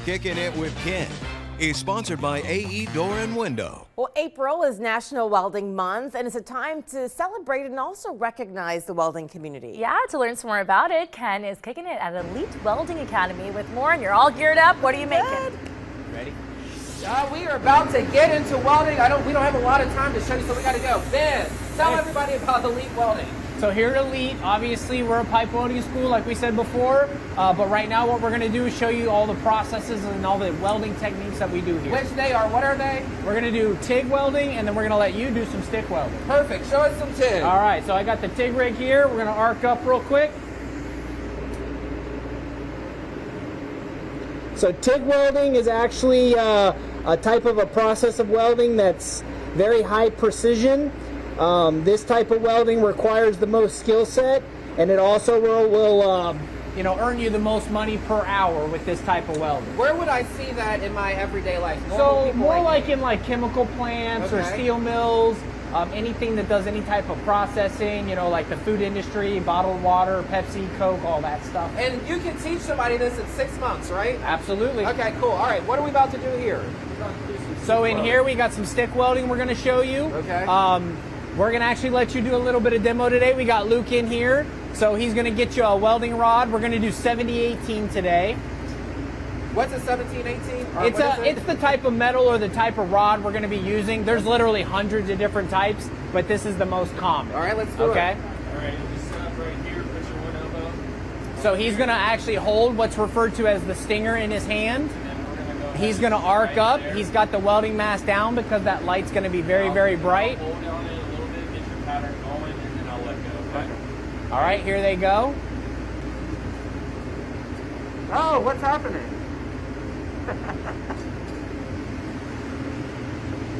Kicking It with Ken is sponsored by AE Door and Window. Well, April is National Welding Month, and it's a time to celebrate and also recognize the welding community. Yeah, to learn some more about it, Ken is kicking it at Elite Welding Academy with more, and you're all geared up. What are you making? Ready? We are about to get into welding. We don't have a lot of time to show you, so we got to go. Ben, tell everybody about Elite Welding. So here at Elite, obviously we're a pipe welding school like we said before, but right now what we're going to do is show you all the processes and all the welding techniques that we do here. Which they are, what are they? We're going to do TIG welding, and then we're going to let you do some stick welding. Perfect, show us some TIG. All right, so I got the TIG rig here. We're going to arc up real quick. So TIG welding is actually a type of a process of welding that's very high precision. This type of welding requires the most skill set, and it also will earn you the most money per hour with this type of welding. Where would I see that in my everyday life? So more like in chemical plants or steel mills, anything that does any type of processing, like the food industry, bottled water, Pepsi, Coke, all that stuff. And you can teach somebody this in 6 months, right? Absolutely. Okay, cool. All right, what are we about to do here? So in here we got some stick welding we're going to show you. Okay. We're going to actually let you do a little bit of demo today. We got Luke in here, so he's going to get you a welding rod. We're going to do 70-18 today. What's a 17-18? It's the type of metal or the type of rod we're going to be using. There's literally hundreds of different types, but this is the most common. All right, let's do it. Okay. All right, just set up right here. Put your one elbow. So he's going to actually hold what's referred to as the stinger in his hand. He's going to arc up. He's got the welding mask down because that light's going to be very, very bright. Hold on it a little bit, get your pattern going, and then I'll let go. Okay? All right, here they go. Oh, what's happening?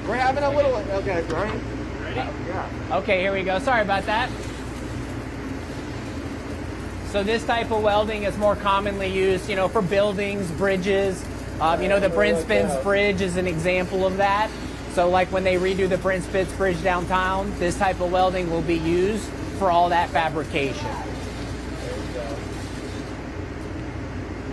We're having a little, okay, right? Ready? Yeah. Okay, here we go. Sorry about that. So this type of welding is more commonly used, for buildings, bridges. The Brent Spence Bridge is an example of that. So like when they redo the Brent Spence Bridge downtown, this type of welding will be used for all that fabrication.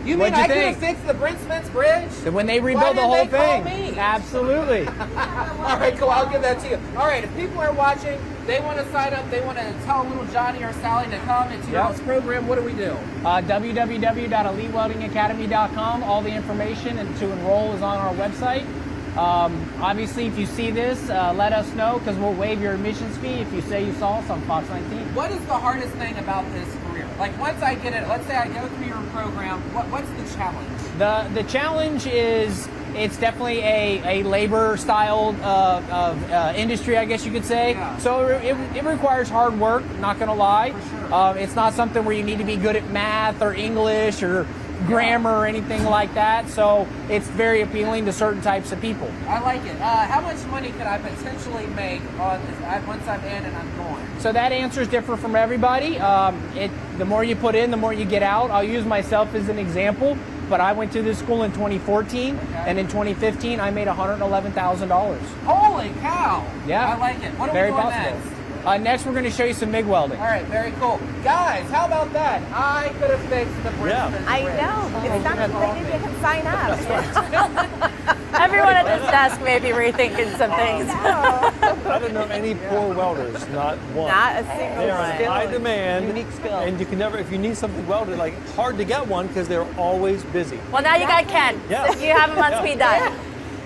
You mean I could have fixed the Brent Spence Bridge? When they rebuild the whole thing. Absolutely. All right, cool. I'll give that to you. All right, if people are watching, they want to sign up, they want to tell little Johnny or Sally to come into your program, what do we do? www.eliteweldingacademy.com. All the information and to enroll is on our website. Obviously, if you see this, let us know because we'll waive your admissions fee if you say you saw us on Fox 19. What is the hardest thing about this career? Like once I get it, let's say I go through your program, what's the challenge? The challenge is it's definitely a labor style of industry, I guess you could say. Yeah. So it requires hard work, not going to lie. For sure. It's not something where you need to be good at math or English or grammar or anything like that. So it's very appealing to certain types of people. I like it. How much money could I potentially make on this once I'm in and I'm going? So that answer is different from everybody. The more you put in, the more you get out. I'll use myself as an example. But I went to this school in 2014, and in 2015, I made $111,000. Holy cow! Yeah. I like it. What are very we doing possible. next? Next, we're going to show you some MIG welding. All right, very cool. Guys, how about that? I could have fixed the Brent Spence I Bridge. know. It's not too late. Maybe you can sign up. Everyone at this desk may be rethinking some things. I don't know any poor welders, not one. Not a single They are in skill. high demand, Unique skill. and you can never, if you need something welded, it's hard to get one because they're always busy. Well, now you got Ken. Yeah. So you have him on speed dial.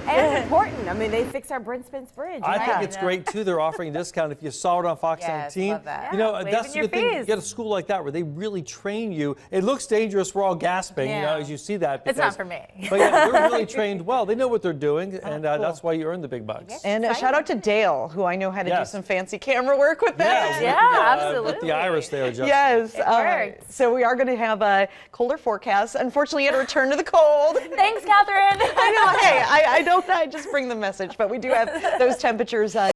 And important. I mean, they fixed our Brent Spence Bridge. I right? think it's great too. They're offering a discount if you saw it on Fox Yes, 19. love that. Yeah, That's the waiving good thing. your You fees. get a school like that where they really train you. It looks dangerous. We're all gasping, Yeah. as you see that. It's not for me. But yeah, they're really trained well. They know what they're doing, and that's why you earn the big bucks. And a shout out to Dale, who I know had to do Yes. some fancy camera work with that. With the iris there, Justin. Yes. It works. So we are going to have a colder forecast. Unfortunately, you had to return to the cold. Thanks, Catherine. I know. Hey, I don't. I just bring the message, but we do have those temperatures.